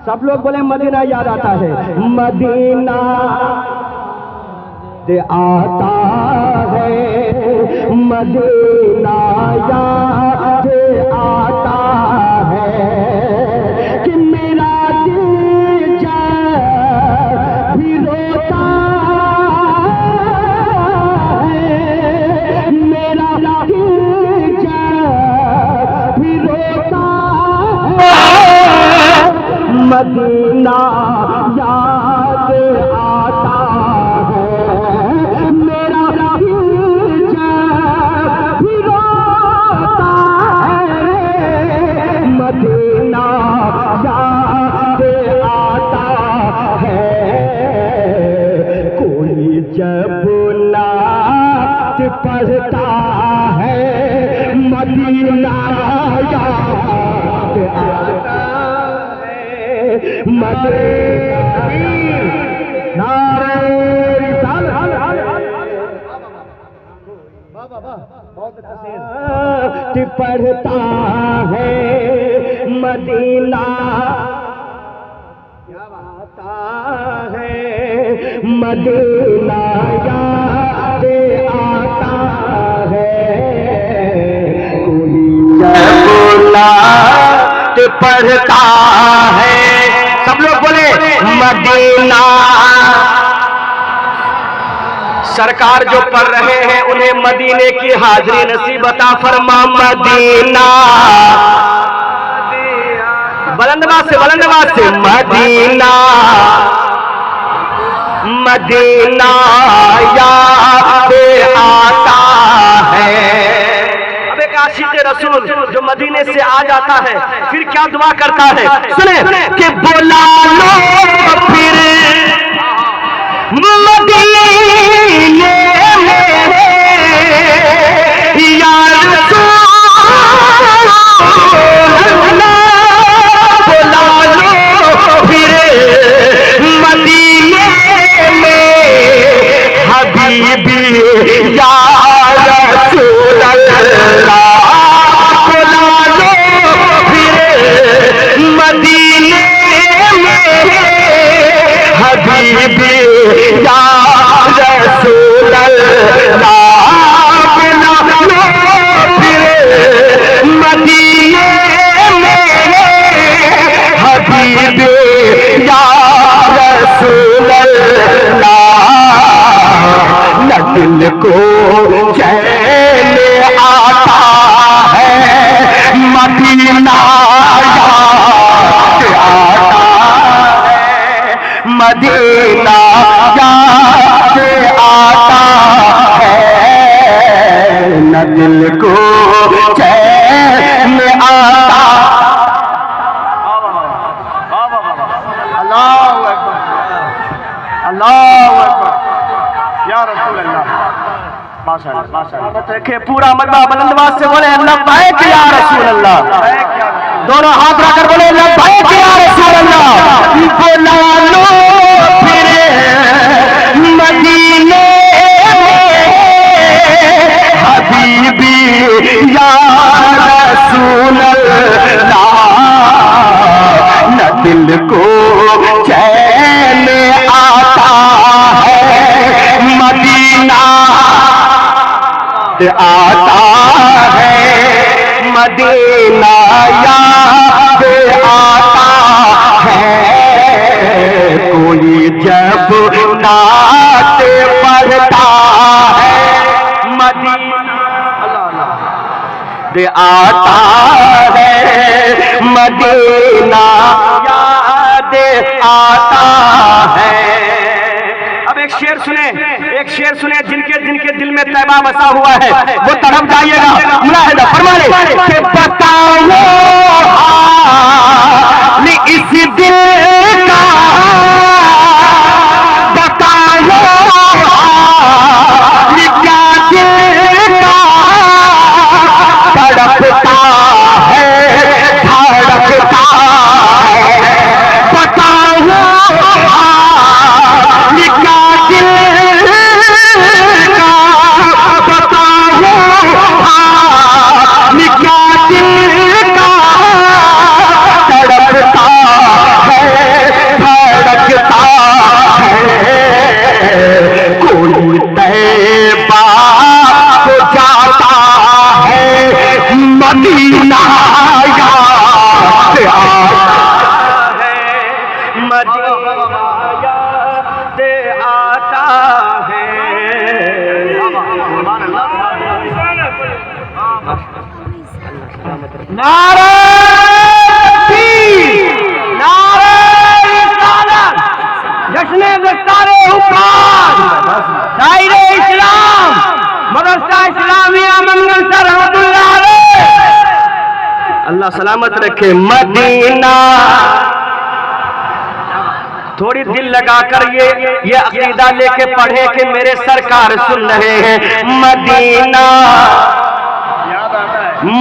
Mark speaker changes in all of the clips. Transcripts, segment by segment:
Speaker 1: सब लोग बोले मदीना याद आता है। मदीना आता है, मदीना याद आता है कि मेरा दिल जब भी रोता है, मेरा दिल जब भी रोता है, मदीना याद आता है, मेरा दिल जब भी रोता है, मदीना याद आता है। कोई जब नात पढ़ता है, मदीना याद आता है, मदीना नारे पढ़ता है, मदीना आता है, मदीना याद आता है। कोई जब नात पढ़ता है, सब लोग बोले मदीना। सरकार जो पढ़ रहे हैं उन्हें मदीने की हाजिरी नसीब अता फरमा। मदीना बुलंदबाज से मदीना, मदीना याद आता है। अब एक आशिक़ रसूल जो मदीने से आ जाता है फिर क्या दुआ करता है, सुने कि बुला लो फिर मदीने में या रसूल अल्लाह, बुला लो फिर मदीने में हबीबी या रसूल अल्लाह, बुला लो फिर मदीने में हबीबी या रसूल अल्लाह, बुला लो फिर मदीने में हबीबी या रसूल अल्लाह। न दिल को चैन आता है, मदीना याद आता है, मदीना याद आता है। न दिल को चैन आता। अल्लाहु अकबर, अल्लाहु अकबर, या रसूल अल्लाह। माशाअल्लाह, माशाअल्लाह। देखिए पूरा मजमा बुलंदबाज से बोले लब्बैक या रसूल अल्लाह, दोनों हाथ रखकर बोले लब्बैक या रसूल अल्लाह। बुला लो फिर मदीने में हबीबी या रसूल अल्लाह। न दिल को चैन आता है, मदीना आता है, मदीना याद आता है। कोई जब नात पढ़ता है, मदीना आता है, मदीना याद आता है। अब एक शेर सुने जिनके जिनके दिल में तैबा बसा हुआ है वो तड़प जाइएगा। मुलाहिदा फरमाने कि बताओ हाल इस दिल का, बताओ हाल क्या दिल का, तड़पता है धड़कता है, बताओ हाल क्या दिल का, बताओ हाल क्या दिल का, नारे जश्न दस्तारे हुक्कान दायरे इस्लाम मदरसा इस्लामिया मंगलसर रहमतुल्लाह अलैह। अल्लाह सलामत रखे। मदीना थोड़ी दिल लगाकर ये अकीदा लेके पढ़े कि मेरे सरकार सुन रहे हैं। मदीना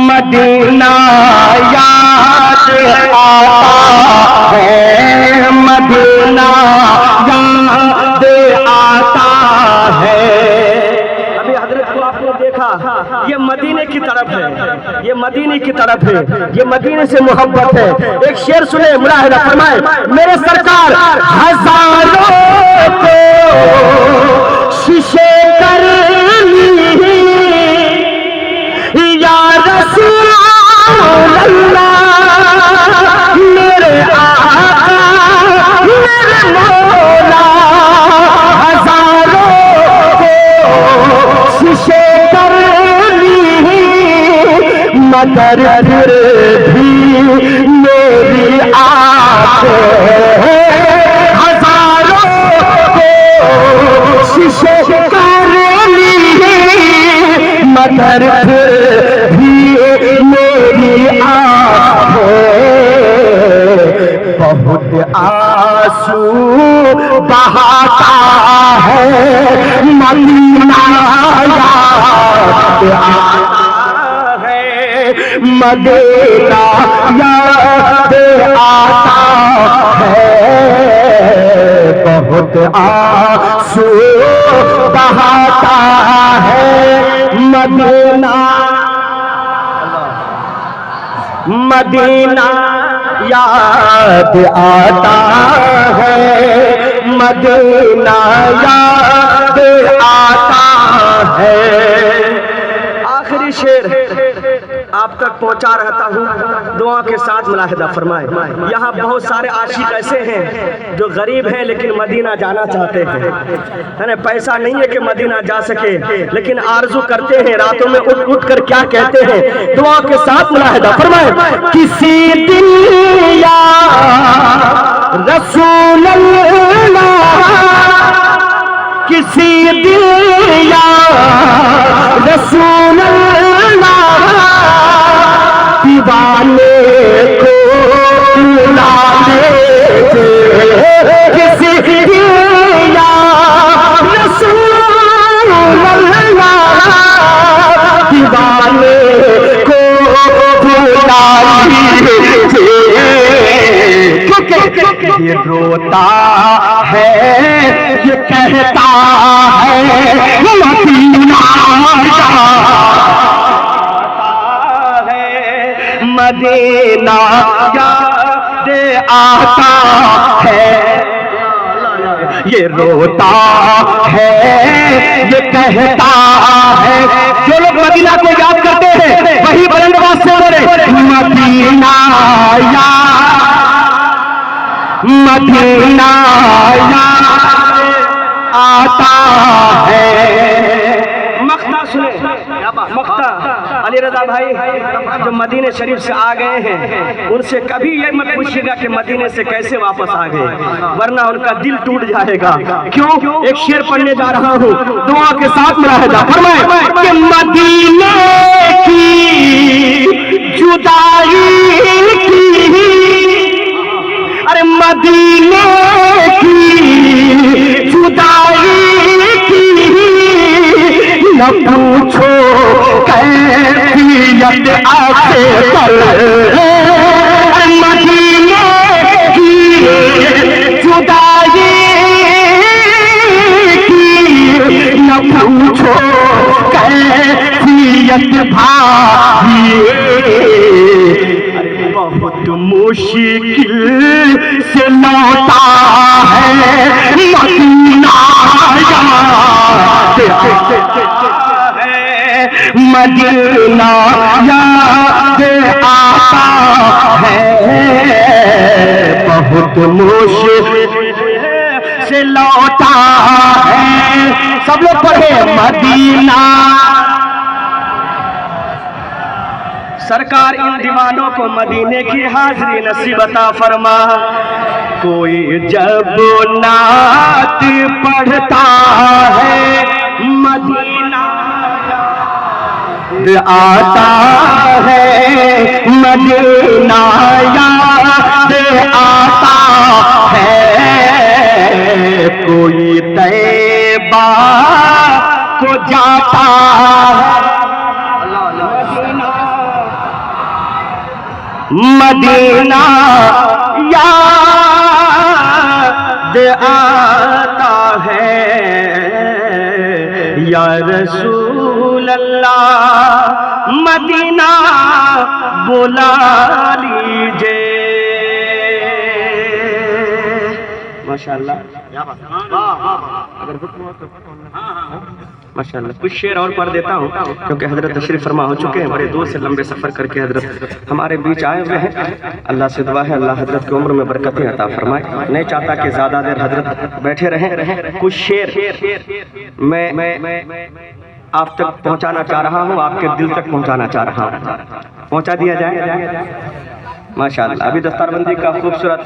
Speaker 1: मदीना याद आता है, मदीना याद आता है। अभी हजरत को आपने देखा, ये मदीने की तरफ है, ये मदीने की तरफ है, ये मदीने से मोहब्बत है। एक शेर सुने, मुलाहिजा फरमाए। मेरे सरकार हजारों को शीशे कर या रसूल अल्लाह, मेरे आका मेरे मौला, हजारों को शीशे कर ली, मगर फिर भी मेरी आंखें, हजारों को शीशे कर ली, मगर फिर भी मेरी आंखें बहुत आंसू बहाता है। मदीना याद आता है, मदीना याद आता है, बहुत आंसू बहाता है। मदीना मदीना याद आता है, मदीना याद आता है। आखिरी शेर आप तक पहुंचा रहता हूँ, दुआ के साथ मुलाहिजा फरमाए। यहाँ बहुत सारे आशिक ऐसे हैं जो गरीब हैं लेकिन मदीना जाना चाहते हैं, है ना। पैसा नहीं है कि मदीना जा सके, लेकिन आरजू करते हैं, रातों में उठ उठ कर क्या कहते हैं, दुआ के साथ मुलाहिजा फरमाए। किसी दिन या रसूल अल्लाह, किसी दिन या रसूल अल्लाह, दीवाने को बुला लीजिए, किसी दिन या रसूल अल्लाह, दीवाने को बुला लीजिए, क्योंकि ये रोता है, ये कहता है मदीना मदीना याद आता है। ये रोता है, ये कहता है। जो लोग मदीना को याद करते हैं वही बुलंद आवाज से बोले, मदीना याद, मदीना याद आता है। मक्ता सुने, मक्ता अली रजा भाई जो मदीने शरीफ से आ गए हैं, उनसे कभी ये मत पूछिएगा कि मदीने से कैसे वापस आ गए, वरना उनका दिल टूट जाएगा। क्यों? एक शेर पढ़ने जा रहा हूँ, दुआ के साथ मुलाहिजा फरमाए कि मदीने की जुदाई की, अरे मदीने की जुदाई की, न पूछो कैफियत आके कर, मदीने की जुदाई की, न पूछो कैफियत भाई, बहुत मुश्किल से लौटा है मदीना याद है, मदीना याद आता है, बहुत मुश्किल से लौटा है। सब लोग पढ़े मदीना। सरकार इन दीवानों को मदीने की हाज़री नसीब अता फरमा। कोई जब नात पढ़ता है मदीना आता है, मदीना याद आता है। कोई तैबा को जाता है, मदीना याद आता है। या रसूल अल्लाह मदीना बुला लीजिए। माशाअल्लाह, माशाअल्लाह। कुछ शेर और पढ़ देता हूँ क्योंकि हजरत तशरीफ फरमा हो चुके हैं। बड़े दूर से लंबे सफ़र करके हजरत हमारे बीच आए हुए हैं। अल्लाह से दुआ है अल्लाह हजरत की उम्र में बरकतें अता फरमाए। नहीं चाहता कि ज़्यादा देर हजरत बैठे रहें। कुछ शेर मैं आप तक पहुँचाना चाह रहा हूँ, आपके दिल तक पहुँचाना चाह रहा हूँ। पहुँचा दिया जाए माशाअल्लाह। अभी दस्तारबंदी का खूबसूरत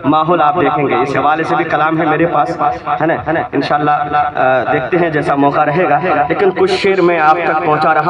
Speaker 1: माहौल आप देखेंगे। इस हवाले से भी कलाम है मेरे पास, है ना। इंशाअल्लाह देखते हैं जैसा मौका रहेगा, लेकिन कुछ शेर मैं आप तक पहुँचा रहा हूँ।